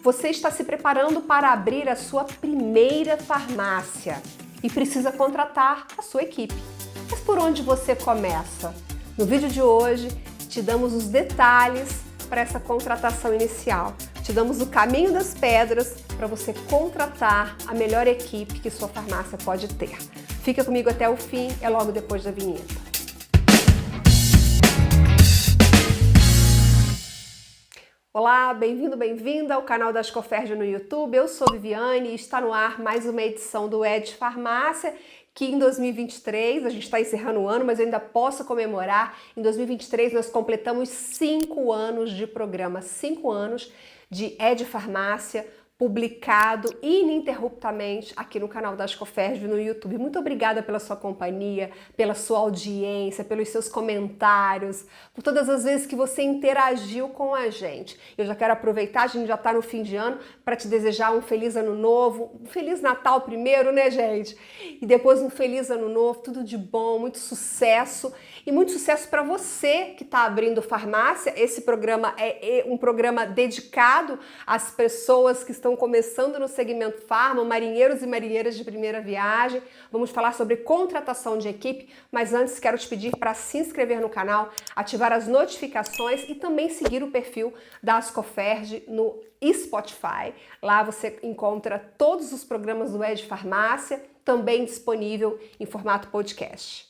Você está se preparando para abrir a sua primeira farmácia e precisa contratar a sua equipe. Mas por onde você começa? No vídeo de hoje, te damos os detalhes para essa contratação inicial. Te damos o caminho das pedras para você contratar a melhor equipe que sua farmácia pode ter. Fica comigo até o fim, é logo depois da vinheta. Olá, bem-vindo, bem-vinda ao canal da Ascoferj no YouTube. Eu sou Viviane e está no ar mais uma edição do Ed Farmácia, que em 2023, a gente está encerrando o ano, mas eu ainda posso comemorar. Em 2023 nós completamos 5 anos de programa, 5 anos de Ed Farmácia, publicado ininterruptamente aqui no canal da Ascoferj no YouTube. Muito obrigada pela sua companhia, pela sua audiência, pelos seus comentários, por todas as vezes que você interagiu com a gente. Eu já quero aproveitar, a gente já está no fim de ano, para te desejar um feliz ano novo, um feliz Natal primeiro, né, gente? E depois um feliz ano novo, tudo de bom, muito sucesso e muito sucesso para você que está abrindo farmácia. Esse programa é um programa dedicado às pessoas que estão começando no segmento farma, marinheiros e marinheiras de primeira viagem. Vamos falar sobre contratação de equipe, mas antes quero te pedir para se inscrever no canal, ativar as notificações e também seguir o perfil da Ascoferj no Spotify. Lá você encontra todos os programas do Ed Farmácia, também disponível em formato podcast.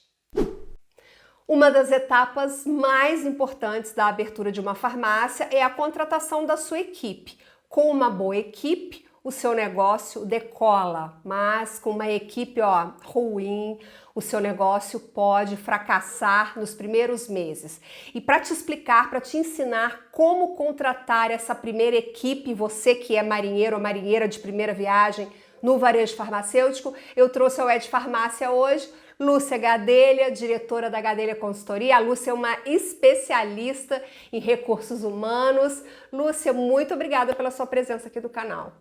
Uma das etapas mais importantes da abertura de uma farmácia é a contratação da sua equipe. Com uma boa equipe, o seu negócio decola, mas com uma equipe ruim, o seu negócio pode fracassar nos primeiros meses. E para te explicar, para te ensinar como contratar essa primeira equipe, você que é marinheiro ou marinheira de primeira viagem no varejo farmacêutico, eu trouxe ao Ed Farmácia hoje Lúcia Gadelha, diretora da Gadelha Consultoria. A Lúcia é uma especialista em recursos humanos. Lúcia, muito obrigada pela sua presença aqui do canal.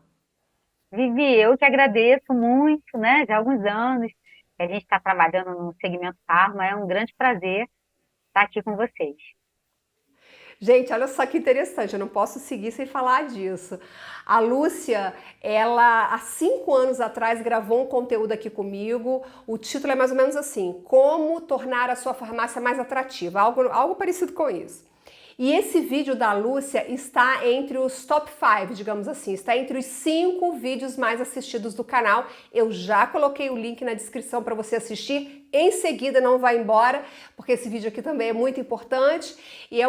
Vivi, eu que agradeço muito, né? Já há alguns anos que a gente está trabalhando no segmento farma. É um grande prazer estar aqui com vocês. Gente, olha só que interessante, eu não posso seguir sem falar disso. A Lúcia, ela há 5 anos atrás gravou um conteúdo aqui comigo. O título é mais ou menos assim: Como tornar a sua farmácia mais atrativa, algo parecido com isso. E esse vídeo da Lúcia está entre os top 5, digamos assim, está entre os 5 vídeos mais assistidos do canal. Eu já coloquei o link na descrição para você assistir. Em seguida, não vai embora, porque esse vídeo aqui também é muito importante. E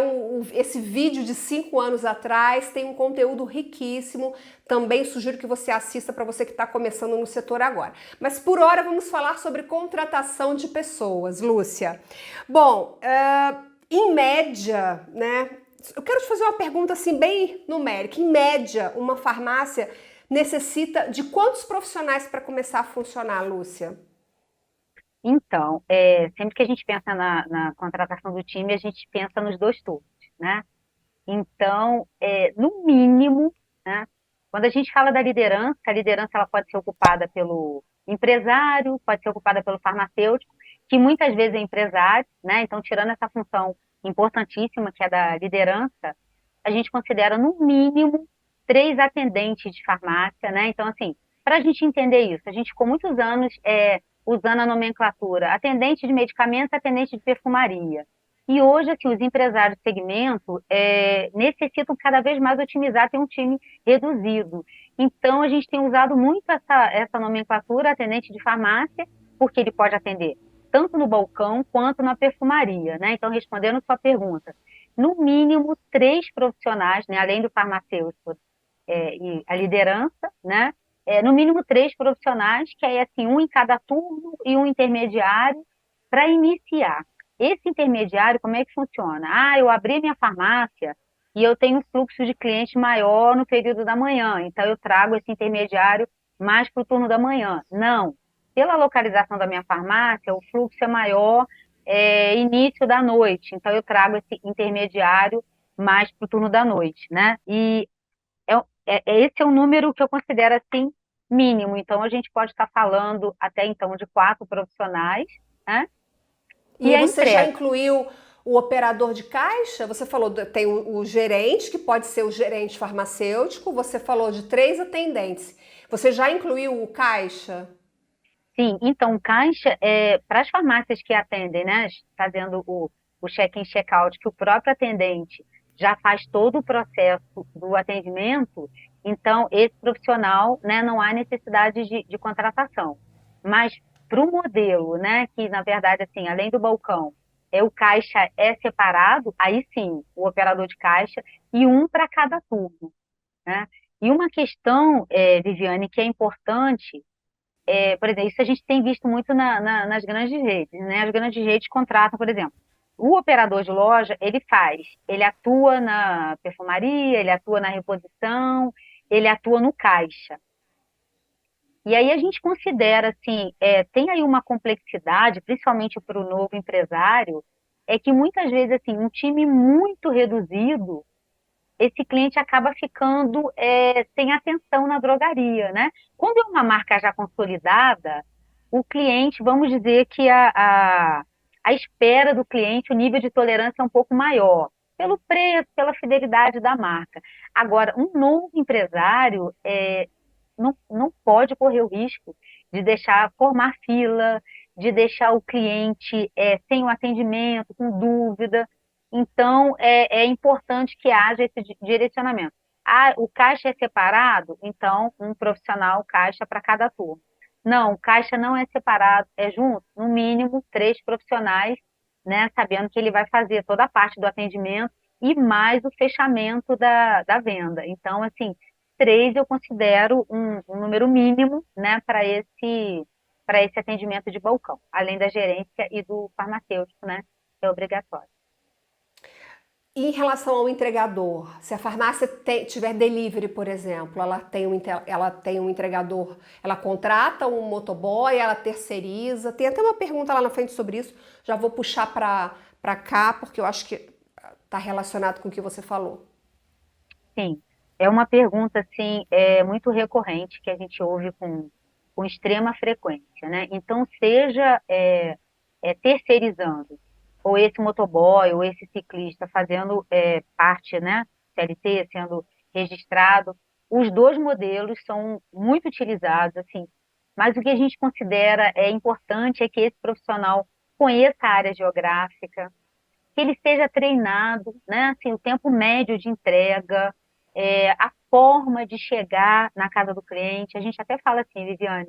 esse vídeo de 5 anos atrás tem um conteúdo riquíssimo. Também sugiro que você assista para você que está começando no setor agora. Mas por hora vamos falar sobre contratação de pessoas, Lúcia. Bom, em média, né? Eu quero te fazer uma pergunta assim bem numérica. Em média, uma farmácia necessita de quantos profissionais para começar a funcionar, Lúcia? Então, sempre que a gente pensa na contratação do time, a gente pensa nos 2 turnos, né? Então, no mínimo, né? Quando a gente fala da liderança, a liderança ela pode ser ocupada pelo empresário, pode ser ocupada pelo farmacêutico, que muitas vezes é empresário, né? Então, tirando essa função importantíssima que é da liderança, a gente considera no mínimo 3 atendentes de farmácia, né? Então, assim, para a gente entender isso, a gente ficou muitos anos usando a nomenclatura atendente de medicamentos, atendente de perfumaria. E hoje, assim, os empresários do segmento necessitam cada vez mais otimizar, ter um time reduzido. Então, a gente tem usado muito essa nomenclatura, atendente de farmácia, porque ele pode atender tanto no balcão quanto na perfumaria, né? Então, respondendo a sua pergunta, no mínimo 3 profissionais, né, além do farmacêutico e a liderança, né? No mínimo 3 profissionais, que é assim, um em cada turno e um intermediário para iniciar. Esse intermediário, como é que funciona? Eu abri minha farmácia e eu tenho um fluxo de cliente maior no período da manhã, então eu trago esse intermediário mais para o turno da manhã. Não. Pela localização da minha farmácia, o fluxo é maior início da noite, então eu trago esse intermediário mais para o turno da noite, né? E esse é um número que eu considero assim mínimo. Então a gente pode estar falando até então de 4 profissionais, né? E E a você já entrega. incluiu O operador de caixa, você falou, tem o gerente, que pode ser o gerente farmacêutico, você falou de 3 atendentes. Você já incluiu o caixa? Sim, então, o caixa, para as farmácias que atendem, né, fazendo o check-in, check-out, que o próprio atendente já faz todo o processo do atendimento, então, esse profissional, né, não há necessidade de contratação. Mas para o modelo, né, que, na verdade, assim, além do balcão, o caixa é separado, aí sim, o operador de caixa, e um para cada turno, né? E uma questão, Viviane, que é importante por exemplo, isso a gente tem visto muito nas grandes redes, né? As grandes redes contratam, por exemplo, o operador de loja, ele atua na perfumaria, ele atua na reposição, ele atua no caixa. E aí a gente considera, assim, tem aí uma complexidade, principalmente para o novo empresário, é que muitas vezes, assim, um time muito reduzido, esse cliente acaba ficando sem atenção na drogaria, né? Quando é uma marca já consolidada, o cliente, vamos dizer que a espera do cliente, o nível de tolerância é um pouco maior, pelo preço, pela fidelidade da marca. Agora, um novo empresário não pode correr o risco de deixar formar fila, de deixar o cliente sem o atendimento, com dúvida. Então, é importante que haja esse direcionamento. O caixa é separado, então, um profissional caixa para cada turno. Não, o caixa não é separado, é junto, no mínimo 3 profissionais, né, sabendo que ele vai fazer toda a parte do atendimento e mais o fechamento da venda. Então, assim, 3 eu considero um número mínimo, né, para esse atendimento de balcão, além da gerência e do farmacêutico, né, que é obrigatório. E em relação ao entregador, se a farmácia tiver delivery, por exemplo, ela tem um entregador, ela contrata um motoboy, ela terceiriza. Tem até uma pergunta lá na frente sobre isso. Já vou puxar para cá, porque eu acho que está relacionado com o que você falou. Sim, é uma pergunta assim, muito recorrente que a gente ouve com extrema frequência, né? Então, seja terceirizando, ou esse motoboy, ou esse ciclista fazendo parte, né, CLT, sendo registrado, os dois modelos são muito utilizados, assim, mas o que a gente considera importante é que esse profissional conheça a área geográfica, que ele seja treinado, né? Assim, o tempo médio de entrega, a forma de chegar na casa do cliente. A gente até fala assim, Viviane,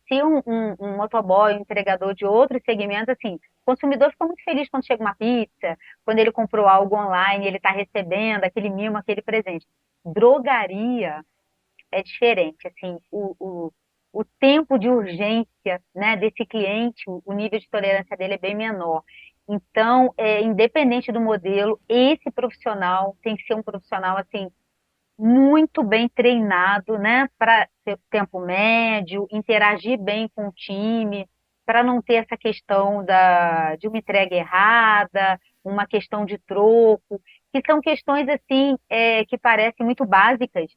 se um motoboy, um entregador de outros segmentos, assim, o consumidor fica muito feliz quando chega uma pizza, quando ele comprou algo online, ele está recebendo aquele mimo, aquele presente. Drogaria é diferente, assim, o tempo de urgência, né, desse cliente, o nível de tolerância dele é bem menor. Então, independente do modelo, esse profissional tem que ser um profissional, assim, muito bem treinado, né, para ter tempo médio, interagir bem com o time, para não ter essa questão de uma entrega errada, uma questão de troco, que são questões, assim, que parecem muito básicas,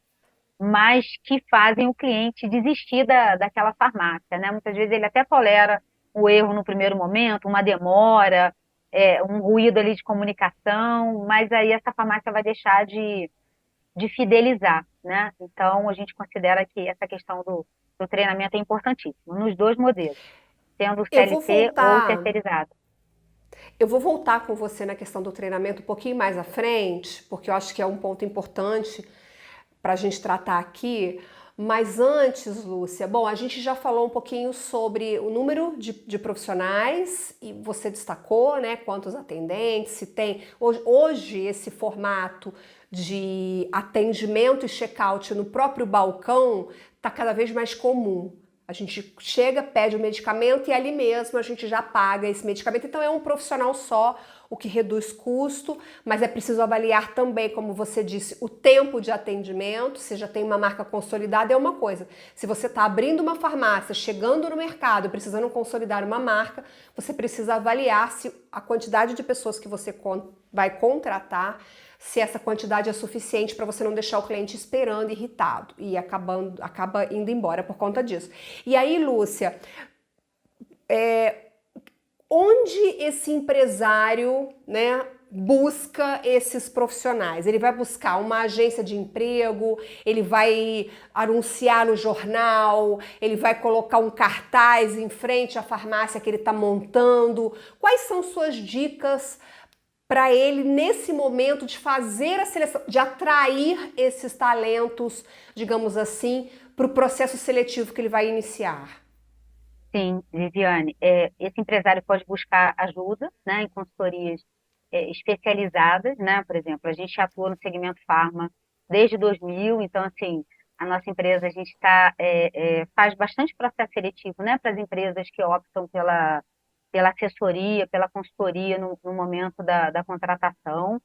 mas que fazem o cliente desistir daquela farmácia, né? Muitas vezes ele até tolera o erro no primeiro momento, uma demora, um ruído ali de comunicação, mas aí essa farmácia vai deixar de fidelizar, né? Então, a gente considera que essa questão do treinamento é importantíssimo, nos dois modelos, sendo Eu vou CLT ou voltar terceirizado. Eu vou voltar com você na questão do treinamento um pouquinho mais à frente, porque eu acho que é um ponto importante para a gente tratar aqui. Mas antes, Lúcia, bom, a gente já falou um pouquinho sobre o número de profissionais e você destacou, né, quantos atendentes, se tem. Hoje esse formato de atendimento e check-out no próprio balcão está cada vez mais comum. A gente chega, pede o medicamento e ali mesmo a gente já paga esse medicamento. Então é um profissional só, o que reduz custo, mas é preciso avaliar também, como você disse, o tempo de atendimento. Se já tem uma marca consolidada é uma coisa. Se você está abrindo uma farmácia, chegando no mercado, precisando consolidar uma marca, você precisa avaliar se a quantidade de pessoas que você vai contratar, se essa quantidade é suficiente para você não deixar o cliente esperando, irritado e acaba indo embora por conta disso. E aí, Lúcia, onde esse empresário, né, busca esses profissionais? Ele vai buscar uma agência de emprego, ele vai anunciar no jornal, ele vai colocar um cartaz em frente à farmácia que ele está montando. Quais são suas dicas para ele nesse momento de fazer a seleção, de atrair esses talentos, digamos assim, para o processo seletivo que ele vai iniciar? Sim, Viviane, esse empresário pode buscar ajuda, né, em consultorias especializadas, né, por exemplo, a gente atua no segmento farma desde 2000, então, assim, a nossa empresa, a gente faz bastante processo seletivo, né, para as empresas que optam pela assessoria, pela consultoria no momento da contratação.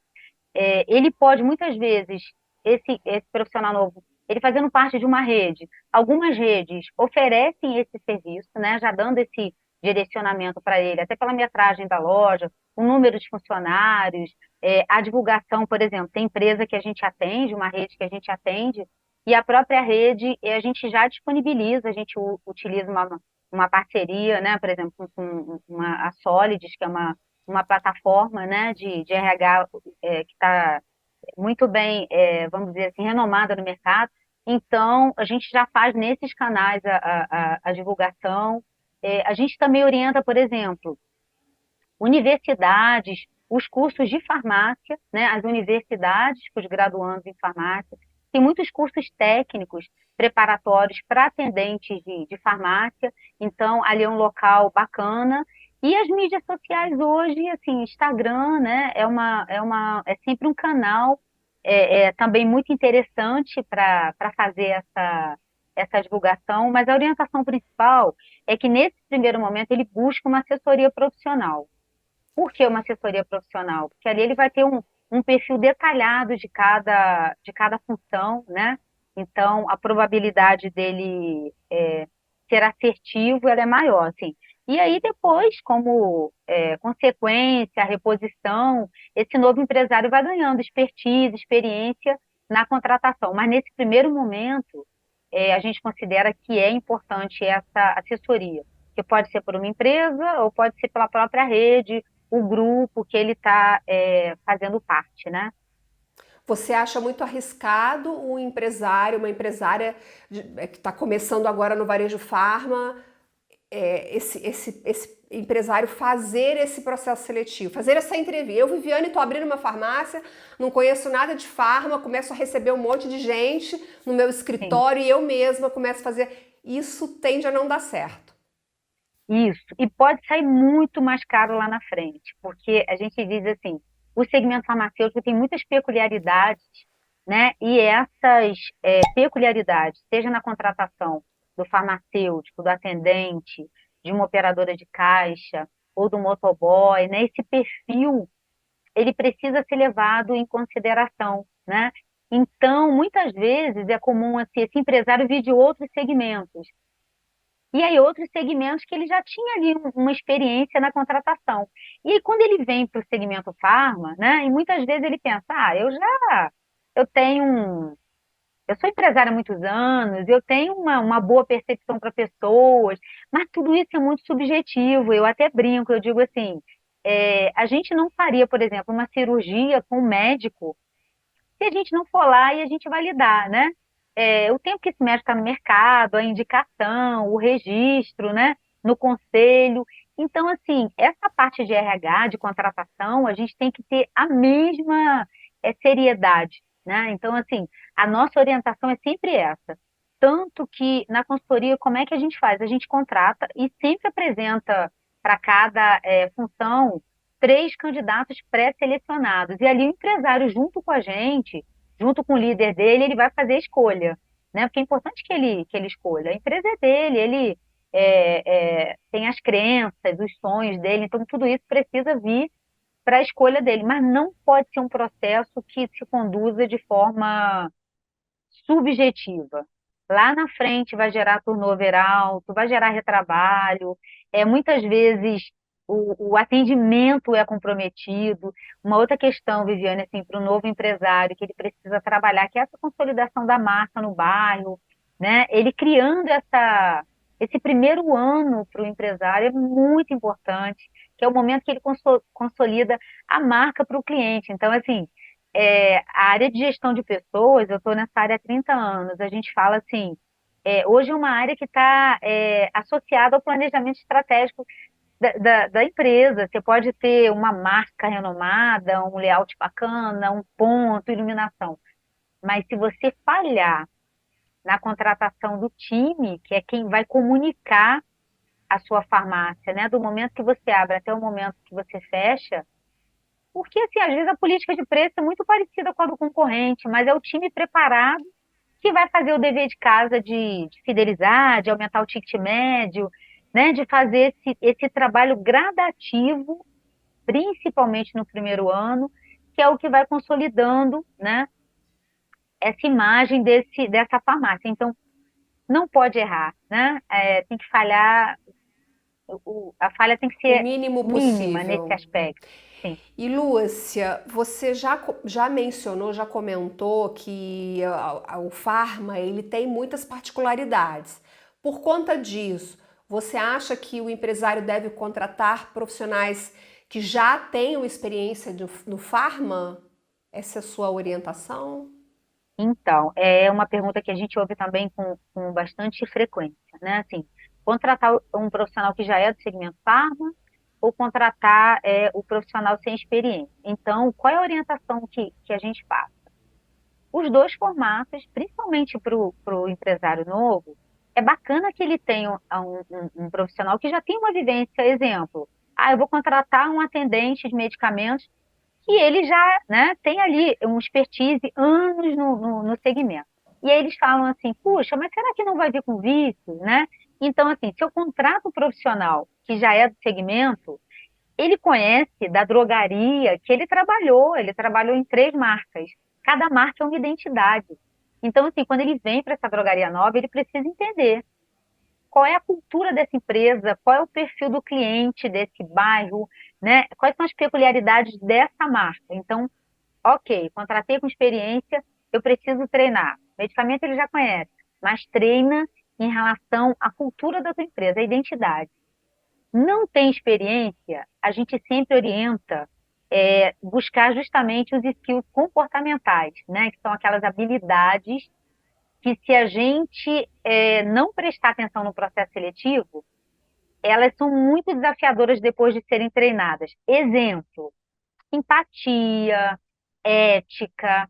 Ele pode, muitas vezes, esse profissional novo, ele fazendo parte de uma rede, algumas redes oferecem esse serviço, né, já dando esse direcionamento para ele, até pela metragem da loja, o número de funcionários, a divulgação, por exemplo, tem empresa que a gente atende, uma rede que a gente atende, e a própria rede a gente já disponibiliza, a gente utiliza uma parceria, né, por exemplo, a Solids, que é uma plataforma, né, de RH que está muito bem, vamos dizer assim, renomada no mercado. Então, a gente já faz nesses canais a divulgação. A gente também orienta, por exemplo, universidades, os cursos de farmácia, né, as universidades, os graduandos em farmácia, tem muitos cursos técnicos preparatórios para atendentes de farmácia, então ali é um local bacana. E as mídias sociais hoje, assim, Instagram, né, é sempre um canal também muito interessante para fazer essa divulgação, mas a orientação principal é que nesse primeiro momento ele busca uma assessoria profissional. Por que uma assessoria profissional? Porque ali ele vai ter um perfil detalhado de cada função, né? Então, a probabilidade dele ser assertivo, ela é maior, assim. E aí, depois, como consequência, reposição, esse novo empresário vai ganhando expertise, experiência na contratação. Mas, nesse primeiro momento, a gente considera que é importante essa assessoria, que pode ser por uma empresa ou pode ser pela própria rede, o grupo que ele está fazendo parte, né? Você acha muito arriscado um empresário, uma empresária que está começando agora no varejo farma, esse empresário fazer esse processo seletivo, fazer essa entrevista? Eu, Viviane, estou abrindo uma farmácia, não conheço nada de farma, começo a receber um monte de gente no meu Sim. escritório e eu mesma começo a fazer. Isso tende a não dar certo. Isso, e pode sair muito mais caro lá na frente, porque a gente diz assim, o segmento farmacêutico tem muitas peculiaridades, né? E essas peculiaridades, seja na contratação do farmacêutico, do atendente, de uma operadora de caixa ou do motoboy, né? Esse perfil, ele precisa ser levado em consideração, né? Então, muitas vezes é comum assim, esse empresário vir de outros segmentos, e aí outros segmentos que ele já tinha ali uma experiência na contratação. E aí, quando ele vem para o segmento farma, né, e muitas vezes ele pensa, eu tenho eu sou empresária há muitos anos, eu tenho uma boa percepção para pessoas, mas tudo isso é muito subjetivo, eu até brinco, eu digo assim, a gente não faria, por exemplo, uma cirurgia com um médico se a gente não for lá e a gente validar, né? O tempo que esse médico está no mercado, a indicação, o registro, né? No conselho. Então, assim, essa parte de RH, de contratação, a gente tem que ter a mesma seriedade, né? Então, assim, a nossa orientação é sempre essa. Tanto que na consultoria, como é que a gente faz? A gente contrata e sempre apresenta para cada função 3 candidatos pré-selecionados. E ali o empresário, junto com a gente, junto com o líder dele, ele vai fazer a escolha, né? Porque é importante que ele escolha. A empresa é dele, ele tem as crenças, os sonhos dele, então tudo isso precisa vir para a escolha dele, mas não pode ser um processo que se conduza de forma subjetiva. Lá na frente vai gerar turnover alto, vai gerar retrabalho, muitas vezes o atendimento é comprometido. Uma outra questão, Viviane, assim, para o novo empresário que ele precisa trabalhar, que é essa consolidação da marca no bairro, né? Ele criando esse primeiro ano para o empresário é muito importante. que é o momento que ele consolida a marca para o cliente. Então, assim, a área de gestão de pessoas, eu estou nessa área há 30 anos, a gente fala assim, hoje é uma área que está associada ao planejamento estratégico da empresa. Você pode ter uma marca renomada, um layout bacana, um ponto, iluminação. Mas se você falhar na contratação do time, que é quem vai comunicar a sua farmácia, né? Do momento que você abre até o momento que você fecha, porque assim, às vezes a política de preço é muito parecida com a do concorrente, mas é o time preparado que vai fazer o dever de casa de fidelizar, de aumentar o ticket médio, né? De fazer esse trabalho gradativo, principalmente no primeiro ano, que é o que vai consolidando, né? Essa imagem dessa farmácia. Então, não pode errar, né? Tem que falhar, a falha tem que O ser mínimo mínima nesse possível. aspecto. Sim. E Lúcia, você já mencionou, já comentou que o Pharma ele tem muitas particularidades. Por conta disso, você acha que o empresário deve contratar profissionais que já tenham experiência no Pharma? Essa é a sua orientação? Então, é uma pergunta que a gente ouve também com bastante frequência, né? Assim, contratar um profissional que já é do segmento farma ou contratar o profissional sem experiência. Então, qual é a orientação que a gente faz? Os dois formatos, principalmente para o empresário novo, é bacana que ele tenha um profissional que já tem uma vivência, exemplo. Eu vou contratar um atendente de medicamentos que ele já, né, tem ali um expertise, anos no segmento. E aí eles falam assim, puxa, mas será que não vai vir com vício, né? Então, assim, se eu contrato um profissional que já é do segmento, ele conhece da drogaria que ele trabalhou em 3 marcas. Cada marca é uma identidade. Então, assim, quando ele vem para essa drogaria nova, ele precisa entender qual é a cultura dessa empresa, qual é o perfil do cliente desse bairro, né? Quais são as peculiaridades dessa marca. Então, ok, contratei com experiência, eu preciso treinar. Medicamento ele já conhece, mas treina em relação à cultura da tua empresa, a identidade. Não tem experiência, a gente sempre orienta buscar justamente os skills comportamentais, né? Que são aquelas habilidades que se a gente não prestar atenção no processo seletivo, elas são muito desafiadoras depois de serem treinadas. Exemplo, empatia, ética,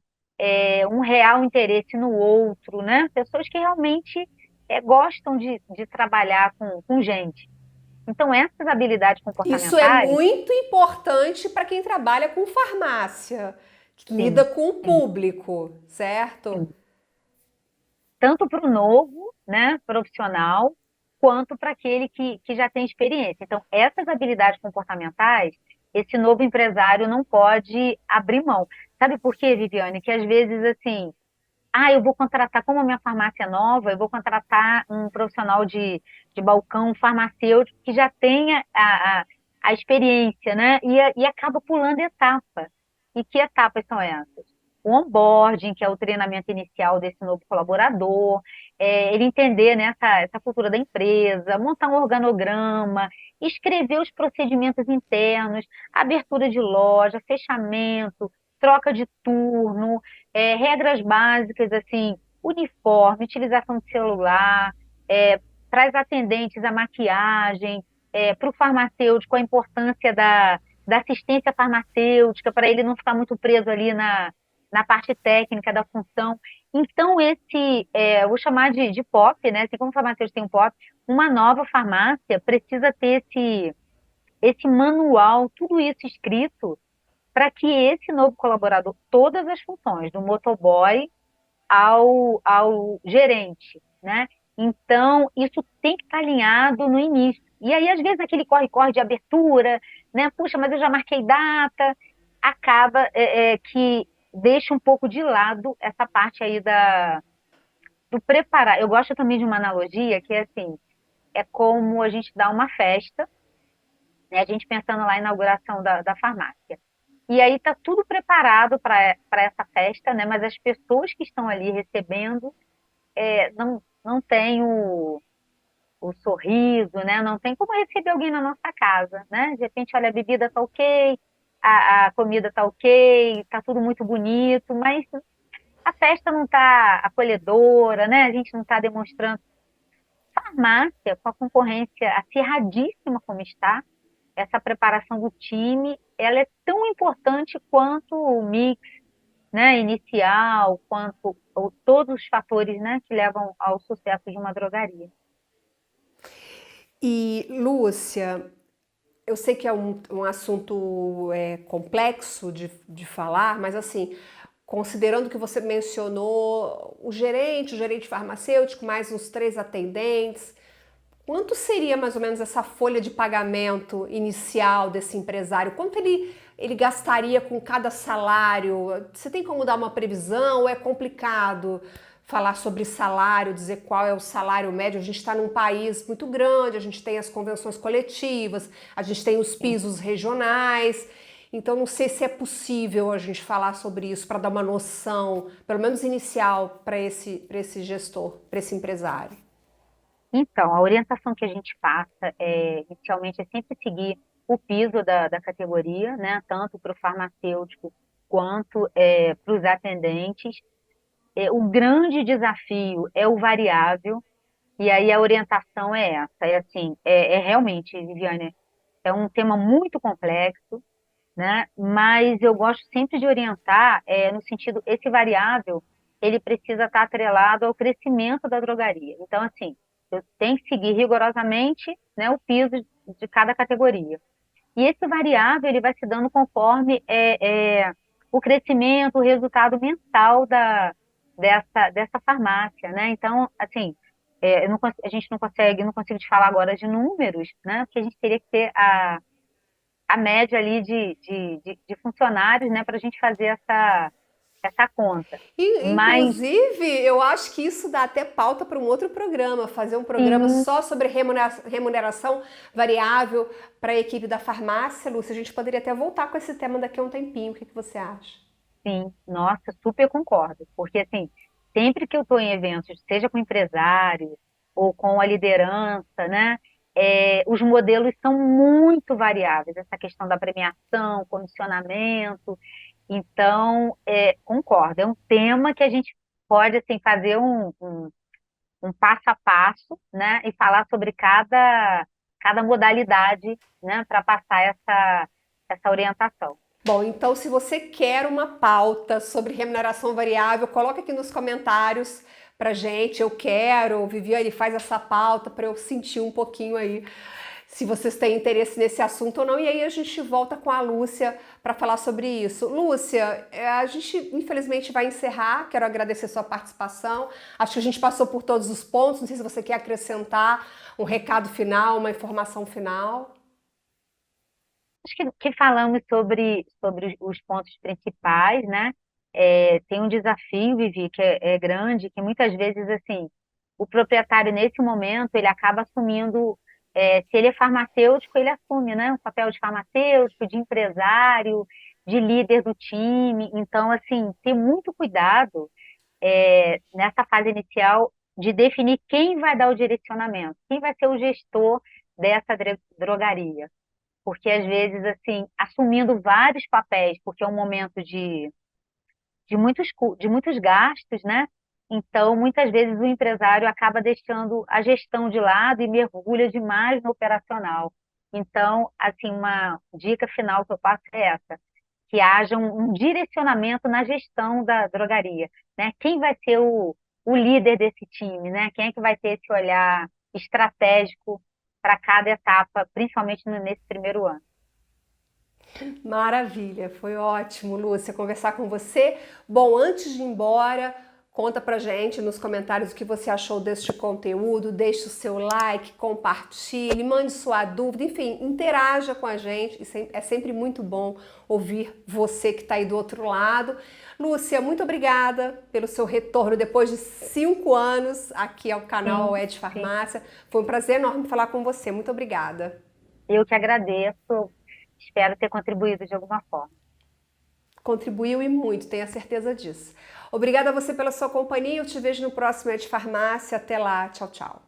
um real interesse no outro, né? Pessoas que realmente gostam de trabalhar com gente. Então, essas habilidades Isso é comportamentais, muito importante para quem trabalha com farmácia, que lida sim, com o sim, público, certo? sim. Tanto para o novo, né, profissional, quanto para aquele que já tem experiência. Então, essas habilidades comportamentais, esse novo empresário não pode abrir mão. Sabe por quê, Viviane? Que às vezes, assim, eu vou contratar, como a minha farmácia é nova, eu vou contratar um profissional de balcão, um farmacêutico, que já tenha a experiência, né? E acaba pulando etapa. E que etapas são essas? O onboarding, que é o treinamento inicial desse novo colaborador, ele entender, né, essa cultura da empresa, montar um organograma, escrever os procedimentos internos, abertura de loja, fechamento, troca de turno, regras básicas, assim, uniforme, utilização de celular, para as atendentes a maquiagem, para o farmacêutico a importância da assistência farmacêutica, para ele não ficar muito preso ali na parte técnica da função. Então, eu vou chamar de POP, né? Assim como o farmacêutico tem um POP, uma nova farmácia precisa ter esse manual, tudo isso escrito, para que esse novo colaborador, todas as funções, do motoboy ao gerente, né? Então, isso tem que estar alinhado no início. E aí, às vezes, aquele corre-corre de abertura, né? Puxa, mas eu já marquei data, acaba que deixa um pouco de lado essa parte aí do preparar. Eu gosto também de uma analogia que é assim, é como a gente dá uma festa, né? A gente pensando lá na inauguração da farmácia. E aí está tudo preparado para essa festa, né? Mas as pessoas que estão ali recebendo não têm o sorriso, né? Não tem como receber alguém na nossa casa, né? De repente, olha, a bebida tá ok, a comida tá ok, tá tudo muito bonito, mas a festa não tá acolhedora, né? A gente não tá demonstrando. Farmácia, com a concorrência acirradíssima como está, essa preparação do time, ela é tão importante quanto o mix, né, inicial, quanto todos os fatores, né, que levam ao sucesso de uma drogaria. E, Lúcia, eu sei que é um assunto complexo de falar, mas assim, considerando que você mencionou o gerente farmacêutico, mais uns 3 atendentes, quanto seria mais ou menos essa folha de pagamento inicial desse empresário? Quanto ele gastaria com cada salário? Você tem como dar uma previsão ou é complicado falar sobre salário, dizer qual é o salário médio? A gente está num país muito grande, a gente tem as convenções coletivas, a gente tem os Sim. pisos regionais. Então, não sei se é possível a gente falar sobre isso para dar uma noção, pelo menos inicial, para esse gestor, para esse empresário. Então, a orientação que a gente passa inicialmente é sempre seguir o piso da categoria, né, tanto para o farmacêutico quanto para os atendentes. O grande desafio é o variável, e aí a orientação é essa, é assim, realmente, Viviane, é um tema muito complexo, né? Mas eu gosto sempre de orientar no sentido, esse variável, ele precisa estar atrelado ao crescimento da drogaria. Então, assim, eu tenho que seguir rigorosamente, né, o piso de cada categoria. E esse variável, ele vai se dando conforme o crescimento, o resultado mensal dessa farmácia, né? Então, assim, a gente não consigo te falar agora de números, né? Porque a gente teria que ter a média ali de funcionários, né, para a gente fazer essa conta. Mas, Inclusive, eu acho que isso dá até pauta para um outro programa, fazer um programa sim, só sobre remuneração variável para a equipe da farmácia. Lúcia, a gente poderia até voltar com esse tema daqui a um tempinho. O que que você acha? sim, nossa, super concordo. Porque, assim, sempre que eu estou em eventos, seja com empresários ou com a liderança, né, os modelos são muito variáveis. Essa questão da premiação, comissionamento. Então, concordo. É um tema que a gente pode, assim, fazer um passo a passo, né, e falar sobre cada modalidade, né, para passar essa orientação. Bom, então se você quer uma pauta sobre remuneração variável, coloca aqui nos comentários pra gente. Eu quero, Viviane, faz essa pauta para eu sentir um pouquinho aí se vocês têm interesse nesse assunto ou não. E aí a gente volta com a Lúcia para falar sobre isso. Lúcia, a gente infelizmente vai encerrar. Quero agradecer sua participação. Acho que a gente passou por todos os pontos. Não sei se você quer acrescentar um recado final, uma informação final. Acho que falamos sobre os pontos principais, né? Tem um desafio, Vivi, que é grande, que muitas vezes, assim, o proprietário, nesse momento, ele acaba assumindo, se ele é farmacêutico, ele assume, né? O papel de farmacêutico, de empresário, de líder do time. Então, assim, ter muito cuidado, nessa fase inicial, de definir quem vai dar o direcionamento, quem vai ser o gestor dessa drogaria, porque às vezes, assim, assumindo vários papéis, porque é um momento de muitos gastos, né? Então, muitas vezes o empresário acaba deixando a gestão de lado e mergulha demais no operacional. Então, assim, uma dica final que eu passo é essa, que haja um direcionamento na gestão da drogaria, né? Quem vai ser o líder desse time, né? Quem é que vai ter esse olhar estratégico para cada etapa, principalmente nesse primeiro ano? Maravilha, foi ótimo, Lúcia, conversar com você. Bom, antes de ir embora, conta pra gente nos comentários o que você achou deste conteúdo, deixe o seu like, compartilhe, mande sua dúvida, enfim, interaja com a gente. É sempre muito bom ouvir você que está aí do outro lado. Lúcia, muito obrigada pelo seu retorno depois de 5 anos aqui ao canal Sim, Ed sim. Farmácia. Foi um prazer enorme falar com você. Muito obrigada. Eu que agradeço, espero ter contribuído de alguma forma. Contribuiu e muito, tenho a certeza disso. Obrigada a você pela sua companhia. Eu te vejo no próximo Ed Farmácia. Até lá. Tchau, tchau.